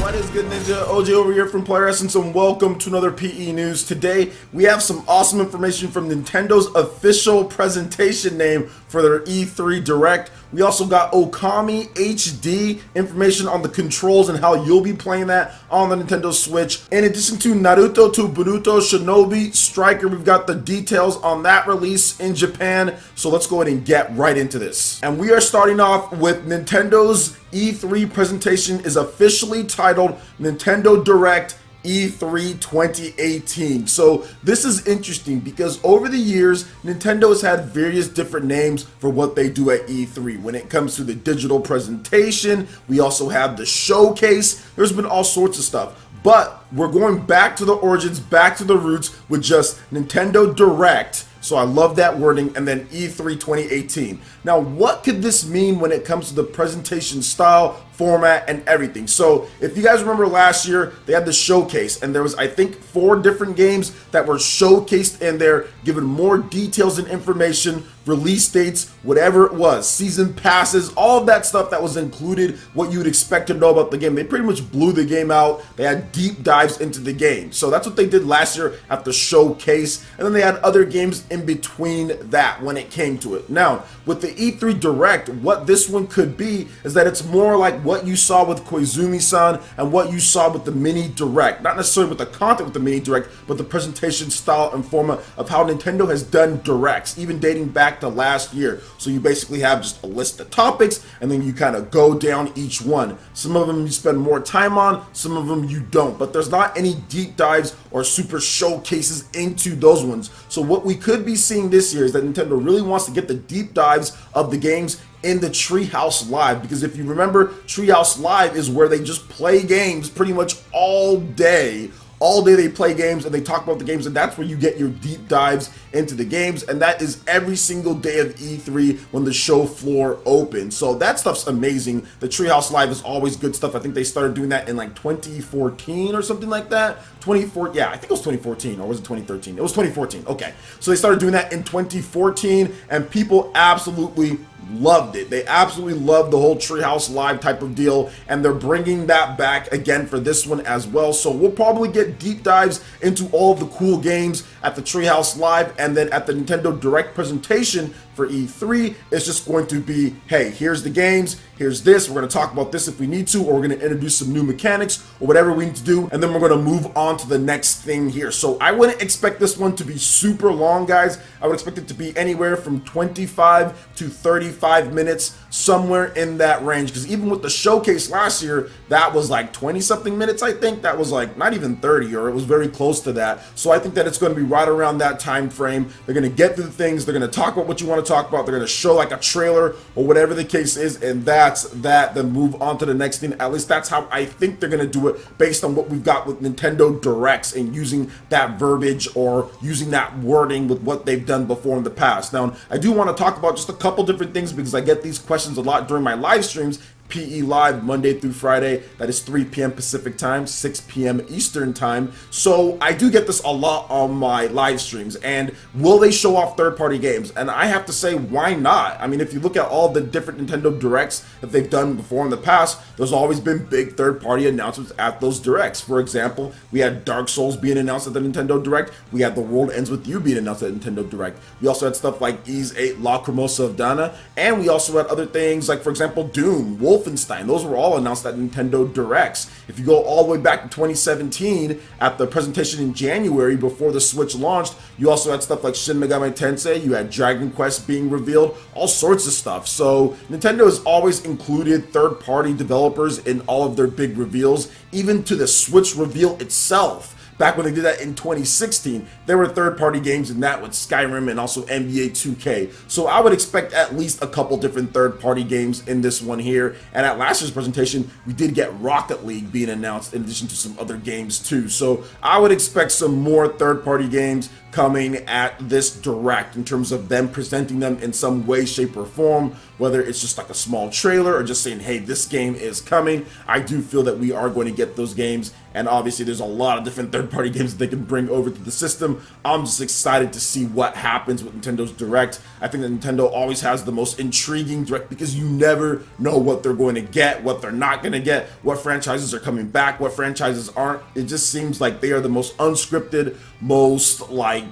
What is good, Ninja? OJ over here from Player Essence, and welcome to another PE News. Today, we have some awesome information from Nintendo's official presentation name for their E3 Direct. We also got Okami HD information on the controls and how you'll be playing that on the Nintendo Switch. In addition to Naruto to Boruto Shinobi Striker, we've got the details on that release in Japan. So let's go ahead and get right into this. And we are starting off with Nintendo's E3 presentation is officially titled Nintendo Direct E3 2018. So this is interesting because over the years, Nintendo has had various different names for what they do at E3. When it comes to the digital presentation, we also have the showcase. There's been all sorts of stuff. But we're going back to the origins, back to the roots with just Nintendo Direct. So I love that wording, and then E3 2018. Now, what could this mean when it comes to the presentation style, format, and everything? So if you guys remember last year, they had the showcase, and there was, I think, 4 different games that were showcased in there, given more details and information, release dates, whatever it was, season passes, all of that stuff that was included, what you would expect to know about the game. They pretty much blew the game out. They had deep dives into the game. So that's what they did last year at the showcase, and then they had other games in between that when it came to it. Now, with the E3 Direct, what this one could be is that it's more like what you saw with Koizumi-san and what you saw with the Mini Direct. Not necessarily with the content with the Mini Direct, but the presentation style and format of how Nintendo has done Directs, even dating back to last year. So you basically have just a list of topics, and then you kind of go down each one. Some of them you spend more time on, some of them you don't, but there's not any deep dives or super showcases into those ones. So what we could be seeing this year is that Nintendo really wants to get the deep dives of the games in the Treehouse Live, because if you remember, Treehouse Live is where they just play games pretty much all day. All day they play games and they talk about the games, and that's where you get your deep dives into the games, and that is every single day of E3 when the show floor opens. So that stuff's amazing. The Treehouse Live is always good stuff. I think they started doing that in like 2014 or something like that. 2014, yeah, I think it was 2014, or was it 2013? It was 2014, okay. So they started doing that in 2014, and people absolutely loved it. They absolutely loved the whole Treehouse Live type of deal, and they're bringing that back again for this one as well. So we'll probably get deep dives into all of the cool games at the Treehouse Live, and then at the Nintendo Direct presentation for E3, it's just going to be, hey, here's the games, here's this, we're going to talk about this if we need to, or we're going to introduce some new mechanics, or whatever we need to do, and then we're going to move on to the next thing here. So I wouldn't expect this one to be super long, guys. I would expect it to be anywhere from 25 to 35 minutes, somewhere in that range, because even with the showcase last year, that was like 20-something minutes, I think. That was like not even 30, or it was very close to that. So I think that it's going to be right around that time frame. They're going to get through the things, they're going to talk about what you want to talk about, they're going to show like a trailer or whatever the case is, and that's that. Then move on to the next thing. At least that's how I think they're going to do it, based on what we've got with Nintendo Directs and using that verbiage or using that wording with what they've done before in the past. Now, I do want to talk about just a couple different things because I get these questions a lot during my live streams. PE Live Monday through Friday, that is 3 p.m. Pacific time, 6 p.m. Eastern time. So I do get this a lot on my live streams. And will they show off third-party games? And I have to say, why not? I mean, if you look at all the different Nintendo Directs that they've done before in the past, there's always been big third-party announcements at those Directs. For example, we had Dark Souls being announced at the Nintendo Direct. We had The World Ends With You being announced at Nintendo Direct. We also had stuff like Ys 8 Lacrimosa of Dana. And we also had other things like, for example, Doom, Wolfenstein. Those were all announced at Nintendo Directs. If you go all the way back to 2017 at the presentation in January before the Switch launched, you also had stuff like Shin Megami Tensei, you had Dragon Quest being revealed, all sorts of stuff. So Nintendo has always included third-party developers in all of their big reveals, even to the Switch reveal itself. Back when they did that in 2016, there were third-party games in that with Skyrim and also NBA 2K. So I would expect at least a couple different third-party games in this one here. And at last year's presentation, we did get Rocket League being announced in addition to some other games too. So I would expect some more third-party games coming at this direct in terms of them presenting them in some way, shape, or form, whether it's just like a small trailer or just saying, hey, this game is coming. I do feel that we are going to get those games, and obviously there's a lot of different third-party games that they can bring over to the system. I'm just excited to see what happens with Nintendo's Direct. I think that Nintendo always has the most intriguing Direct because you never know what they're going to get, what they're not going to get, what franchises are coming back, what franchises aren't. It just seems like they are the most unscripted, most like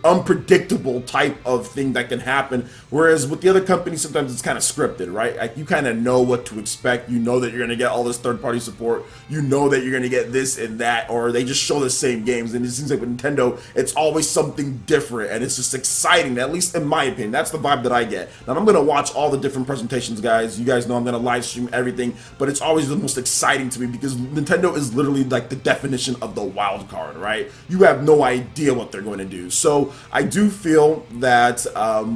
unpredictable type of thing that can happen, whereas with the other companies sometimes it's kind of scripted, right? Like you kind of know what to expect. You know that you're going to get all this third-party support, you know that you're going to get this and that, or they just show the same games. And it seems like with Nintendo it's always something different, and it's just exciting, at least in my opinion. That's the vibe that I get. Now I'm going to watch all the different presentations, guys. You guys know I'm going to live stream everything, but it's always the most exciting to me because Nintendo is literally like the definition of the wild card, right? You have no idea what they're going to do. So I do feel that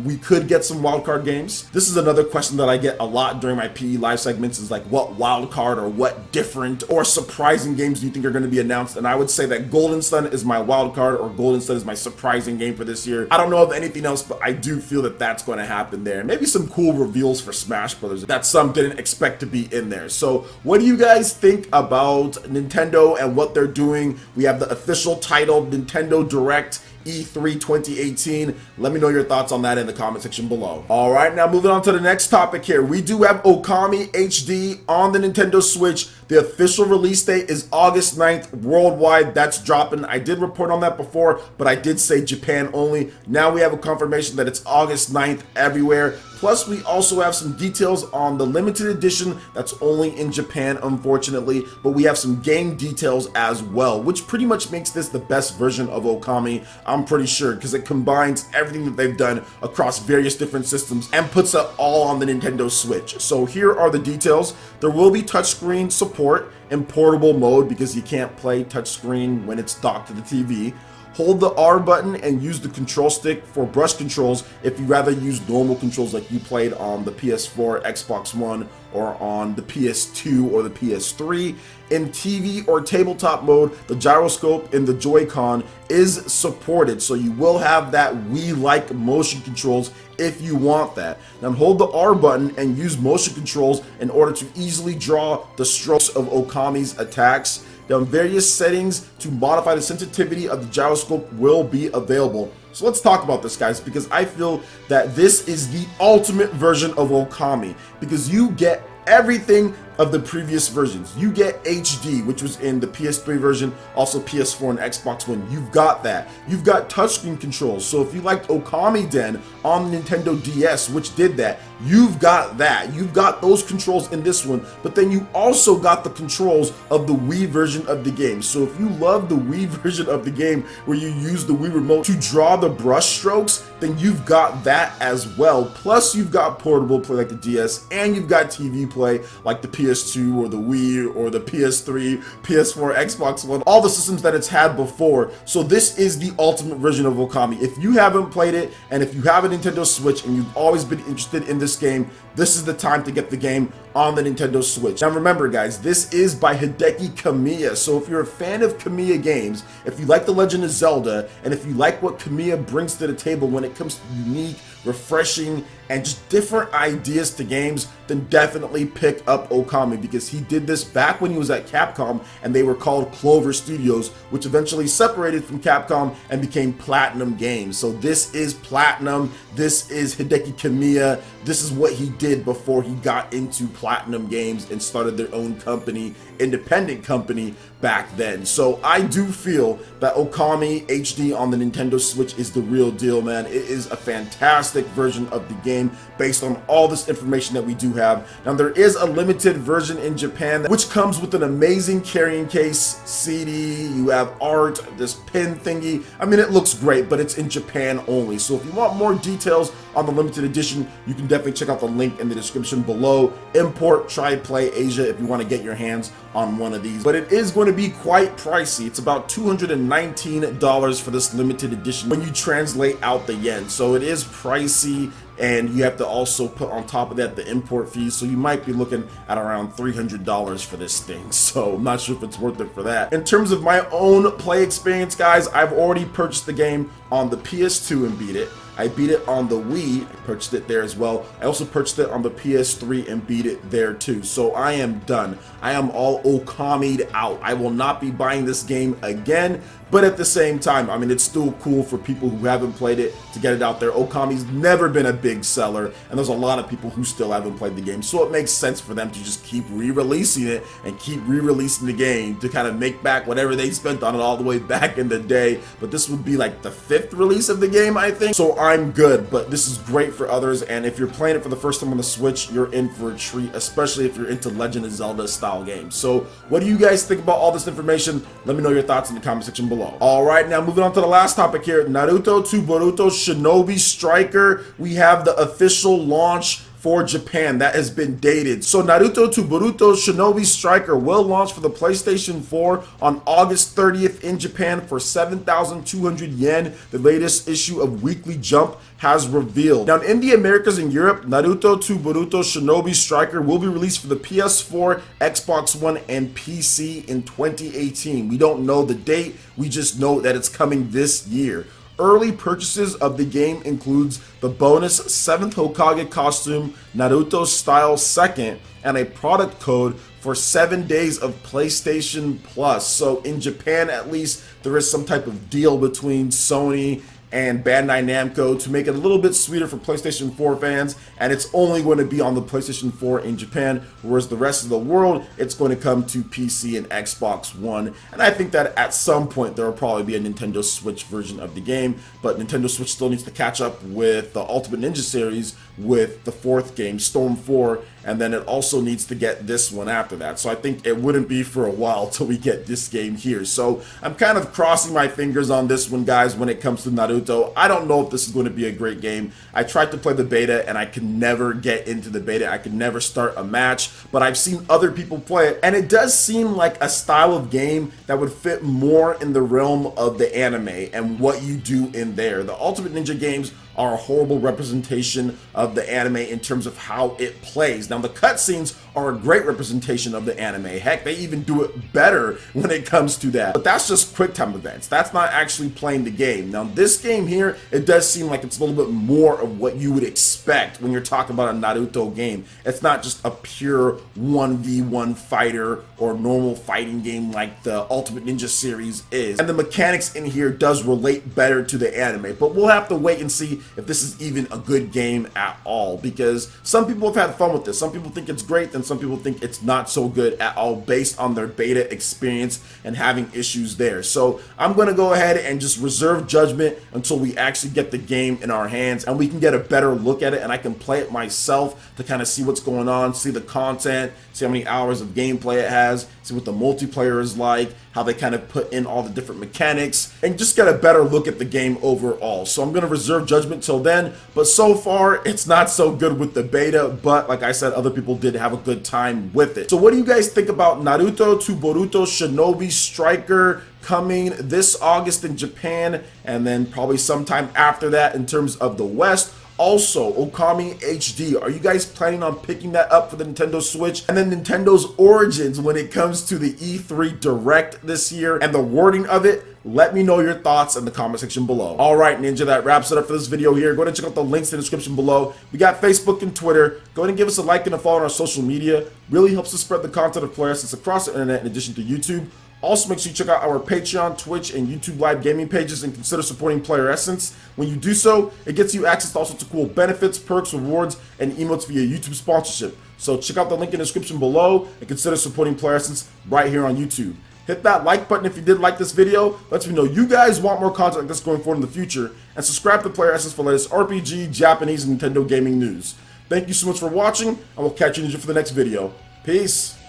we could get some wildcard games. This is another question that I get a lot during my PE live segments, is like, what wildcard or what different or surprising games do you think are going to be announced? And I would say that Golden Sun is my wildcard, or Golden Sun is my surprising game for this year. I don't know of anything else, but I do feel that that's going to happen there. Maybe some cool reveals for Smash Brothers that some didn't expect to be in there. So what do you guys think about Nintendo and what they're doing? We have the official title, Nintendo Direct E3 2018. Let me know your thoughts on that in the comment section below. All right, now moving on to the next topic here. We do have Okami HD on the Nintendo Switch. The official release date is August 9th worldwide. That's dropping. I did report on that before, but I did say Japan only. Now we have a confirmation that it's August 9th everywhere. Plus, we also have some details on the limited edition that's only in Japan, unfortunately, but we have some game details as well, which pretty much makes this the best version of Okami, I'm pretty sure, because it combines everything that they've done across various different systems and puts it all on the Nintendo Switch. So here are the details. There will be touchscreen support in portable mode because you can't play touchscreen when it's docked to the TV. Hold the R button and use the control stick for brush controls if you rather use normal controls like you played on the PS4, Xbox One, or on the PS2 or the PS3. In TV or tabletop mode, the gyroscope in the Joy-Con is supported, so you will have that Wii-like motion controls if you want that. Now hold the R button and use motion controls in order to easily draw the strokes of Okami's attacks. Down various settings to modify the sensitivity of the gyroscope will be available. So let's talk about this, guys, because I feel that this is the ultimate version of Okami, because you get everything of the previous versions. You get HD, which was in the PS3 version, also PS4 and Xbox One. You've got that. You've got touchscreen controls. So if you liked Okami Den on the Nintendo DS, which did that, you've got that. You've got those controls in this one, but then you also got the controls of the Wii version of the game. So if you love the Wii version of the game where you use the Wii remote to draw the brush strokes, then you've got that as well. Plus you've got portable play like the DS, and you've got TV play like the PS2 or the Wii or the PS3, PS4, Xbox One, all the systems that it's had before. So this is the ultimate version of Okami. If you haven't played it, and if you have a Nintendo Switch and you've always been interested in this game, this is the time to get the game on the Nintendo Switch. Now remember, guys, this is by Hideki Kamiya. So if you're a fan of Kamiya games, if you like The Legend of Zelda, and if you like what Kamiya brings to the table when it comes to unique, refreshing, and just different ideas to games, then definitely pick up Okami, because he did this back when he was at Capcom and they were called Clover Studios, which eventually separated from Capcom and became Platinum Games. So this is Platinum, this is Hideki Kamiya, this is what he did before he got into Platinum Games and started their own company, independent company back then. So I do feel that Okami HD on the Nintendo Switch is the real deal, man. It is a fantastic version of the game based on all this information that we do have. Now there is a limited version in Japan which comes with an amazing carrying case, CD, you have art, this pin thingy. I mean, it looks great, but it's in Japan only. So if you want more details on the limited edition, you can definitely check out the link in the description below. Import, try, play Asia if you want to get your hands on one of these. But it is going to be quite pricey. It's about $219 for this limited edition when you translate out the yen. So it is pricey. and you have to also put on top of that the import fees, so you might be looking at around $300 for this thing. So I'm not sure if it's worth it for that. In terms of my own play experience, guys, I've already purchased the game on the PS2 and beat it. I beat it on the Wii, I purchased it there as well. I also purchased it on the PS3 and beat it there too. So I am done. I am all Okami'd out. I will not be buying this game again, but at the same time, I mean, it's still cool for people who haven't played it to get it out there. Okami's never been a big seller, and there's a lot of people who still haven't played the game, so it makes sense for them to just keep re-releasing it and keep re-releasing the game to kind of make back whatever they spent on it all the way back in the day. But this would be like the 5th release of the game, I think, so I'm good. But this is great for others, and if you're playing it for the first time on the Switch, you're in for a treat, especially if you're into Legend of Zelda style games. So what do you guys think about all this information? Let me know your thoughts in the comment section below. Alright, now moving on to the last topic here, Naruto to Boruto Shinobi Striker. We have the official launch for Japan that has been dated. So Naruto to Boruto Shinobi Striker will launch for the PlayStation 4 on August 30th in Japan for 7,200 yen. The latest issue of Weekly Jump has revealed. Now in the Americas and Europe, Naruto to Boruto Shinobi Striker will be released for the PS4, Xbox One, and PC in 2018. We don't know the date, we just know that it's coming this year. Early purchases of the game includes the bonus 7th Hokage costume, Naruto style 2nd, and a product code for 7 days of PlayStation Plus. So in Japan, at least, there is some type of deal between Sony and Bandai Namco to make it a little bit sweeter for PlayStation 4 fans, and it's only going to be on the PlayStation 4 in Japan, whereas the rest of the world, it's going to come to PC and Xbox One. And I think that at some point there will probably be a Nintendo Switch version of the game, but Nintendo Switch still needs to catch up with the Ultimate Ninja series with the 4th game, Storm 4, and then it also needs to get this one after that. So I think it wouldn't be for a while till we get this game here. So I'm kind of crossing my fingers on this one, guys, when it comes to Naruto. I don't know if this is going to be a great game. I tried to play the beta and I can never get into the beta. I can never start a match, but I've seen other people play it, and it does seem like a style of game that would fit more in the realm of the anime and what you do in there. The Ultimate Ninja games are a horrible representation of the anime in terms of how it plays. Now the cutscenes are a great representation of the anime. Heck, they even do it better when it comes to that. But that's just quick time events. That's not actually playing the game. Now this game here, it does seem like it's a little bit more of what you would expect when you're talking about a Naruto game. It's not just a pure 1v1 fighter or normal fighting game like the Ultimate Ninja series is. And the mechanics in here does relate better to the anime, but we'll have to wait and see if this is even a good game at all, because some people have had fun with this. Some people think it's great, and some people think it's not so good at all based on their beta experience and having issues there. So I'm going to go ahead and just reserve judgment until we actually get the game in our hands and we can get a better look at it, and I can play it myself to kind of see what's going on, see the content, see how many hours of gameplay it has, see what the multiplayer is like, how they kind of put in all the different mechanics, and just get a better look at the game overall. So I'm going to reserve judgment till then, but so far it's not so good with the beta, but like I said, other people did have a good time with it. So what do you guys think about Naruto to Boruto Shinobi Striker coming this August in Japan, and then probably sometime after that in terms of the West? Also, Okami HD, are you guys planning on picking that up for the Nintendo Switch? And then Nintendo's origins when it comes to the E3 Direct this year and the wording of it? Let me know your thoughts in the comment section below. Alright, Ninja, that wraps it up for this video here. Go ahead and check out the links in the description below. We got Facebook and Twitter. Go ahead and give us a like and a follow on our social media. Really helps us spread the content of Player Essence across the internet in addition to YouTube. Also, make sure you check out our Patreon, Twitch, and YouTube live gaming pages and consider supporting Player Essence. When you do so, it gets you access to all sorts of cool benefits, perks, rewards, and emotes via YouTube sponsorship. So check out the link in the description below and consider supporting Player Essence right here on YouTube. Hit that like button if you did like this video. Lets me know you guys want more content like this going forward in the future. And subscribe to Player Essence for the latest RPG, Japanese, and Nintendo gaming news. Thank you so much for watching, and we'll catch you for the next video. Peace.